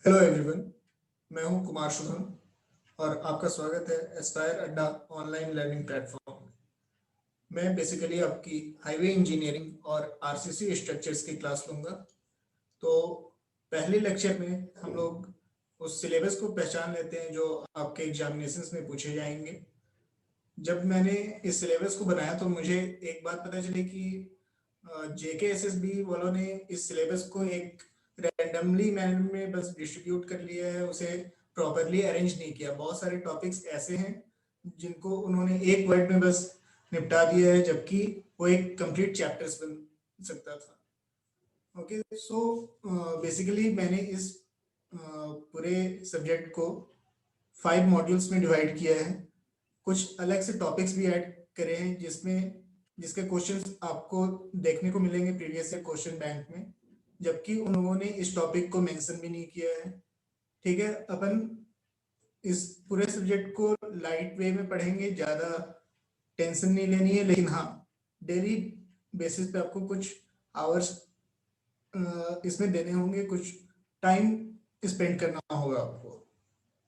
Hello everyone, मैं हूं कुमार शुभम और आपका स्वागत है एस्पायर अड्डा ऑनलाइन लर्निंग प्लेटफॉर्म में। मैं बेसिकली आपकी हाईवे इंजीनियरिंग और आरसीसी स्ट्रक्चर्स की क्लास लूंगा। तो पहले लेक्चर में हम लोग उस सिलेबस को पहचान लेते हैं जो आपके एग्जामिनेशंस में पूछे जाएंगे। जब मैंने इस सिलेबस को बनाया तो मुझे एक बात पता चली कि JKSSB वालों ने इस सिलेबस को एक रैंडमली मैनर में बस डिस्ट्रीब्यूट कर लिया है, उसे प्रॉपरली अरेंज नहीं किया। बहुत सारे टॉपिक्स ऐसे हैं जिनको उन्होंने एक वर्ड में बस निपटा दिया है, जबकि वो एक कंप्लीट चैप्टर्स बन सकता था। ओके, सो बेसिकली मैंने इस पूरे सब्जेक्ट को 5 मॉड्यूल्स में डिवाइड किया है। कुछ अलग से टॉपिक्स भी ऐड करे हैं जिसके क्वेश्चंस आपको देखने को मिलेंगे प्रीवियस ईयर क्वेश्चन बैंक में, जबकि उन्होंने इस टॉपिक को मेंशन भी नहीं किया है। ठीक है, अपन इस पूरे सब्जेक्ट को लाइट वे में पढ़ेंगे, ज़्यादा टेंशन नहीं लेनी है, लेकिन हाँ डेली बेसिस पे आपको कुछ आवर्स इसमें देने होंगे, कुछ टाइम स्पेंड करना होगा आपको।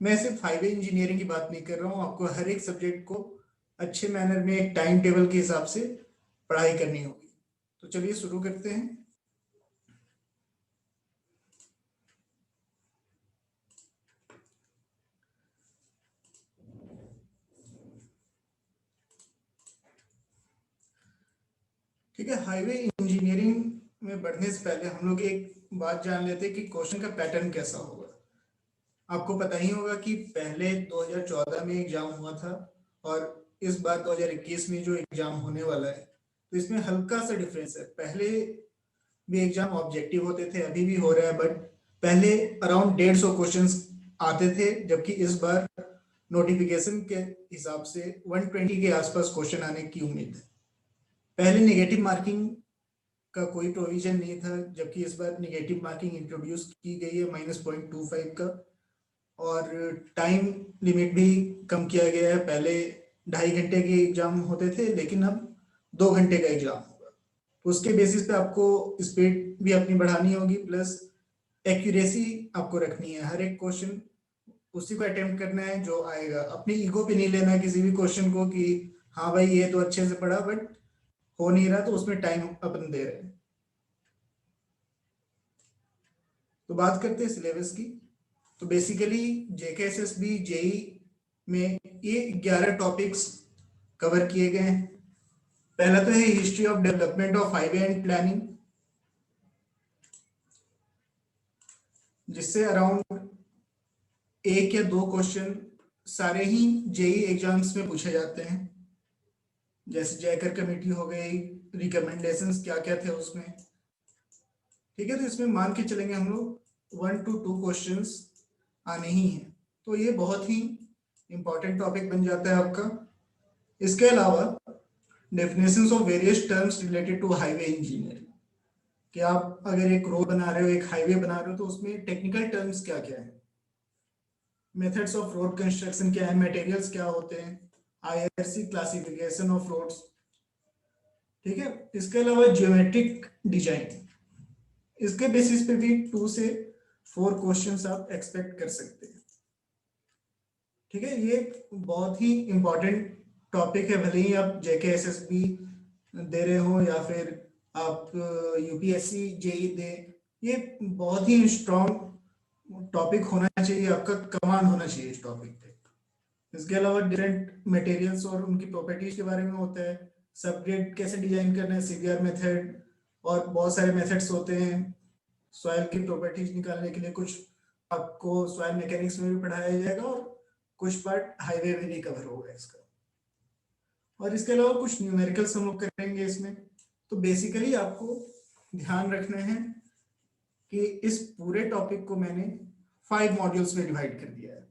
मैं सिर्फ हाईवे इंजीनियरिंग की बात नहीं कर रहा हूँ, आपको हर एक सब्जेक्ट को अच्छे मैनर में एक टाइम टेबल के हिसाब से पढ़ाई करनी होगी। तो चलिए शुरू करते हैं। ठीक है, हाईवे इंजीनियरिंग में बढ़ने से पहले हम लोग एक बात जान लेते हैं कि क्वेश्चन का पैटर्न कैसा होगा। आपको पता ही होगा कि पहले 2014 में एग्जाम हुआ था और इस बार 2021 में जो एग्जाम होने वाला है, तो इसमें हल्का सा डिफरेंस है। पहले भी एग्जाम ऑब्जेक्टिव होते थे, अभी भी हो रहा है, बट पहले अराउंड 150 क्वेश्चंस आते थे, जबकि इस बार नोटिफिकेशन के हिसाब से 120 के आसपास क्वेश्चन आने की उम्मीद है। पहले नेगेटिव मार्किंग का कोई प्रोविजन नहीं था, जबकि इस बार नेगेटिव मार्किंग इंट्रोड्यूस की गई है -0.25 का, और टाइम लिमिट भी कम किया गया है। पहले 2.5 घंटे के एग्जाम होते थे, लेकिन अब 2 घंटे का एग्जाम होगा। तो उसके बेसिस पे आपको स्पीड भी अपनी बढ़ानी होगी, प्लस एक्यूरेसी आपको रखनी है। हर एक क्वेश्चन उसी को अटेम्प्ट करना है जो आएगा। अपनी ईगो पे नहीं लेना है किसी भी क्वेश्चन को कि हाँ भाई ये तो अच्छे से पढ़ा बट हो नहीं रहा, तो उसमें टाइम अपन दे रहे हैं। तो बात करते हैं सिलेबस की। तो बेसिकली JKSSB जेई में ये 11 टॉपिक्स कवर किए गए हैं। पहला तो है history of development of highway and planning, जिससे अराउंड 1 या 2 क्वेश्चन सारे ही जेई एग्जाम्स में पूछे जाते हैं। जैसे जयकर कमेटी हो गई, रिकमेंडेशंस क्या क्या थे उसमें। ठीक है, तो इसमें मान के चलेंगे हम लोग 1 to 2 क्वेश्चंस आने ही हैं। तो ये बहुत ही इंपॉर्टेंट टॉपिक बन जाता है आपका। इसके अलावा definitions of various terms related to highway engineering, कि आप अगर एक रोड बना रहे हो, एक हाईवे बना रहे हो, तो उसमें टेक्निकल टर्म्स क्या क्या है, मेथड्स ऑफ रोड कंस्ट्रक्शन क्या है, मटेरियल्स क्या होते हैं, IRC क्लासिफिकेशन ऑफ रोड्स। ठीक है, इसके अलावा जियोमेट्रिक डिजाइन, इसके बेसिस पे भी 2 से 4 क्वेश्चंस आप एक्सपेक्ट कर सकते हैं। ठीक है, ये बहुत ही इंपॉर्टेंट टॉपिक है, भले ही आप JKSSB दे रहे हो या फिर आप UPSC जेई दे, ये बहुत ही स्ट्रॉन्ग टॉपिक होना चाहिए, आपका कमांड होना चाहिए इस टॉपिक पे। इसके अलावा डिफरेंट मटेरियल्स और उनकी प्रॉपर्टीज के बारे में होता है, सबग्रेड कैसे डिजाइन करना है, CBR मेथड, और बहुत सारे मेथड्स होते हैं सॉइल की प्रॉपर्टीज निकालने के लिए। कुछ आपको सॉइल मैकेनिक्स में भी पढ़ाया जाएगा और कुछ पार्ट हाईवे में भी कवर होगा इसका। और इसके अलावा कुछ न्यूमेरिकल्स हम लोग करेंगे इसमें। तो बेसिकली आपको ध्यान रखना है कि इस पूरे टॉपिक को मैंने 5 मॉड्यूल्स में डिवाइड कर दिया है,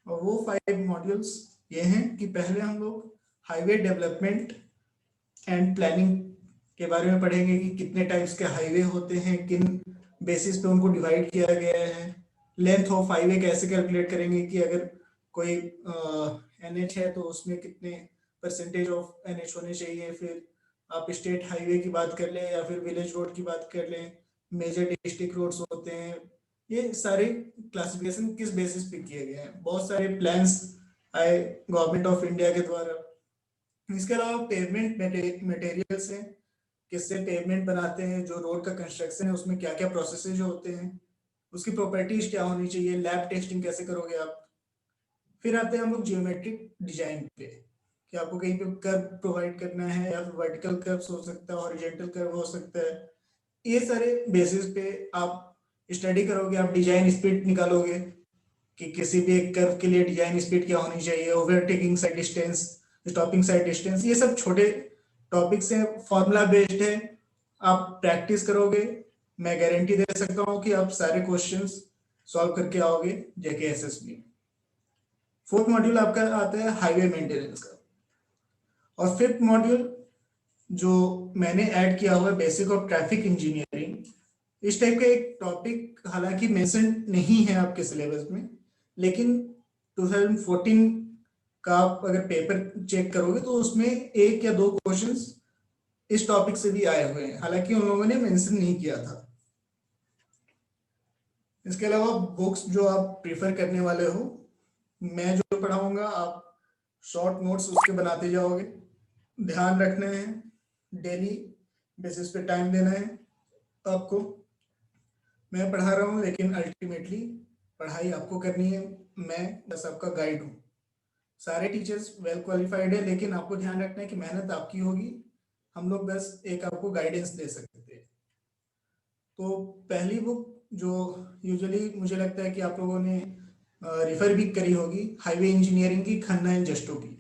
और वो 5 मॉड्यूल्स ये हैं कि पहले हम लोग हाईवे डेवलपमेंट एंड प्लानिंग के बारे में पढ़ेंगे कि कितने टाइप्स के हाईवे होते हैं, किन बेसिस पे उनको डिवाइड किया गया है। लेंथ ऑफ हाईवे कैसे कैलकुलेट करेंगे कि अगर कोई NH है तो उसमें कितने परसेंटेज ऑफ NH होने चाहिए। फिर आप स्टेट हाईवे की बात कर लें या फिर विलेज रोड की बात कर लें, मेजर डिस्ट्रिक्ट रोड्स होते हैं, ये सारे क्लासिफिकेशन किस बेसिस पे किए गए हैं, बहुत सारे प्लान्स आए गवर्नमेंट ऑफ इंडिया के द्वारा। इसके अलावा पेवमेंट मटेरियल्स हैं, किससे पेवमेंट बनाते हैं, जो रोड का कंस्ट्रक्शन है उसमें क्या क्या प्रोसेसेज होते हैं, उसकी प्रॉपर्टीज क्या होनी चाहिए, लैब टेस्टिंग कैसे करोगे आप। फिर आते हैं हम लोग जियोमेट्रिक डिजाइन पे, कि आपको कहीं पे कर्व प्रोवाइड करना है, या फिर वर्टिकल कर्व्स हो सकता है, हॉरिजॉन्टल कर्व हो सकता है। ये सारे बेसिस पे आप स्टडी करोगे, आप डिजाइन स्पीड निकालोगे कि किसी भी एक कर्व के लिए डिजाइन स्पीड क्या होनी चाहिए, overtaking side distance, stopping side distance. ये सब छोटे टॉपिक्स हैं, फॉर्मूला बेस्ड है। आप प्रैक्टिस करोगे, मैं गारंटी दे सकता हूँ कि आप सारे क्वेश्चंस सॉल्व करके आओगे जेके एसएसबी। फोर्थ मॉड्यूल आपका आता है हाईवे मेंटेनेंस का, और फिफ्थ मॉड्यूल जो मैंने ऐड किया हुआ है बेसिक ऑफ ट्रैफिक इंजीनियरिंग। इस टाइप का एक टॉपिक हालांकि मेंशन नहीं है आपके सिलेबस में, लेकिन 2014 का आप अगर पेपर चेक करोगे तो उसमें एक या दो क्वेश्चंस इस टॉपिक से भी आए हुए हैं, हालांकि उन लोगों ने मेंशन नहीं किया था। इसके अलावा बुक्स जो आप प्रीफर करने वाले हो, मैं जो पढ़ाऊंगा आप शॉर्ट नोट्स उसके बनाते जाओगे। ध्यान रखना है, डेली बेसिस पे टाइम देना है आपको। मैं पढ़ा रहा हूँ लेकिन अल्टीमेटली पढ़ाई आपको करनी है, मैं बस आपका गाइड हूँ। सारे टीचर्स वेल क्वालिफाइड है, लेकिन आपको ध्यान रखना है कि मेहनत आपकी होगी, हम लोग बस एक आपको गाइडेंस दे सकते हैं। तो पहली बुक जो यूजुअली मुझे लगता है कि आप लोगों ने रिफर भी करी होगी, हाईवे इंजीनियरिंग की, खन्ना एंड जस्टो की।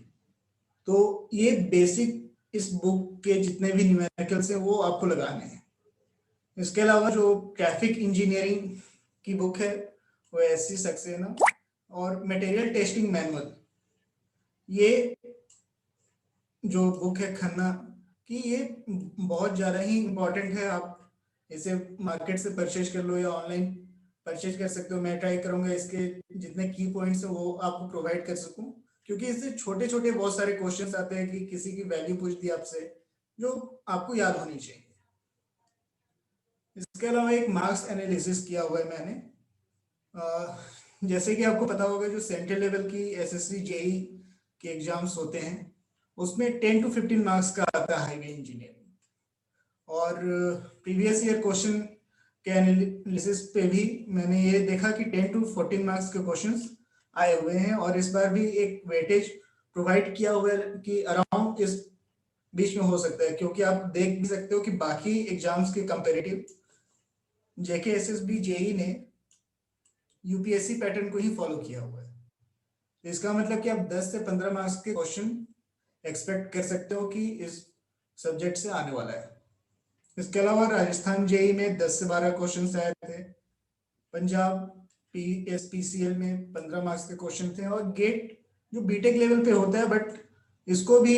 तो ये बेसिक इस बुक के जितने भी न्यूमेरिकल्स हैं वो आपको लगाने हैं। इसके अलावा जो ट्रैफिक इंजीनियरिंग की बुक है वो एससी सक्सेना और मटेरियल टेस्टिंग मैनुअल, ये जो बुक है खन्ना की, ये बहुत ज़्यादा ही इम्पोर्टेंट है। आप इसे मार्केट से परचेज कर लो या ऑनलाइन परचेज कर सकते हो। मैं ट्राई करूंगा इसके जितने की पॉइंट्स हैं वो आपको प्रोवाइड कर सकूं, क्योंकि इससे छोटे छोटे बहुत सारे क्वेश्चंस आते हैं कि किसी की वैल्यू पूछ दी आपसे, जो आपको याद होनी चाहिए। इसके अलावा एक मार्क्स एनालिसिस किया हुआ है मैंने। जैसे कि आपको पता होगा जो सेंट्रल लेवल की एसएससी जेई के एग्जाम्स होते हैं उसमें 10 to 15 मार्क्स का आता है हाईवे इंजीनियरिंग। और प्रीवियस ईयर क्वेश्चन के एनालिसिस पे भी मैंने ये देखा कि 10 to 14 मार्क्स के क्वेश्चंस आए हुए हैं, और इस बार भी एक वेटेज प्रोवाइड किया हुआ है कि अराउंड इस बीच में हो सकता है, क्योंकि आप देख भी सकते हो कि बाकी एग्जाम्स के कंपेरेटिव जेके एसएसबी जेई ने यूपीएससी पैटर्न को ही फॉलो किया हुआ है। तो इसका मतलब कि आप 10 से 15 मार्क्स के क्वेश्चन एक्सपेक्ट कर सकते हो कि इस सब्जेक्ट से आने वाला है। इसके अलावा राजस्थान जेई में 10 से 12 क्वेश्चन आए थे, पंजाब पीएसपीसीएल में 15 मार्क्स के क्वेश्चन थे, और गेट जो बीटेक लेवल पे होता है, बट इसको भी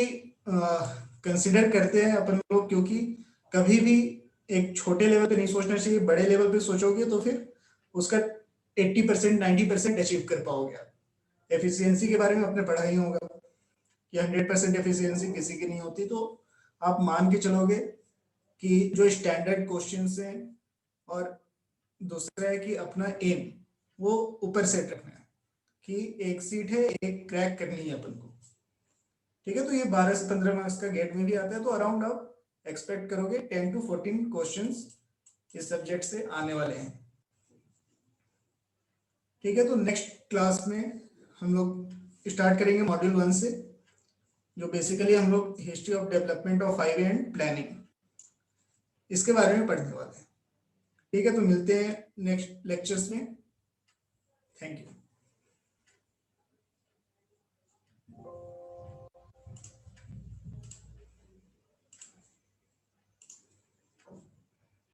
कंसिडर करते हैं अपन लोग, क्योंकि कभी भी एक छोटे लेवल पे नहीं सोचना चाहिए, बड़े लेवल पे सोचोगे तो फिर उसका 80% 90% अचीव कर पाओगे आप। एफिशिएंसी के बारे में आपने पढ़ा ही होगा कि 100% एफिशिएंसी किसी की नहीं होती, तो आप मान के चलोगे कि जो स्टैंडर्ड क्वेश्चंस हैं, और दूसरा है कि अपना एम वो ऊपर सेट रखना है कि एक सीट है, एक क्रैक करनी है अपन को। ठीक है, तो ये 12 से 15 मार्क्स का गेट में भी आता है, तो अराउंड आप एक्सपेक्ट करोगे 10 to 14 क्वेश्चंस इस सब्जेक्ट से आने वाले हैं। ठीक है, तो नेक्स्ट क्लास में हम लोग स्टार्ट करेंगे मॉड्यूल 1 से, जो बेसिकली हम लोग history of development of highway and planning इसके बारे में पढ़ने वाले हैं। ठीक है, तो मिलते हैं नेक्स्ट लेक्चर्स में। Thank you.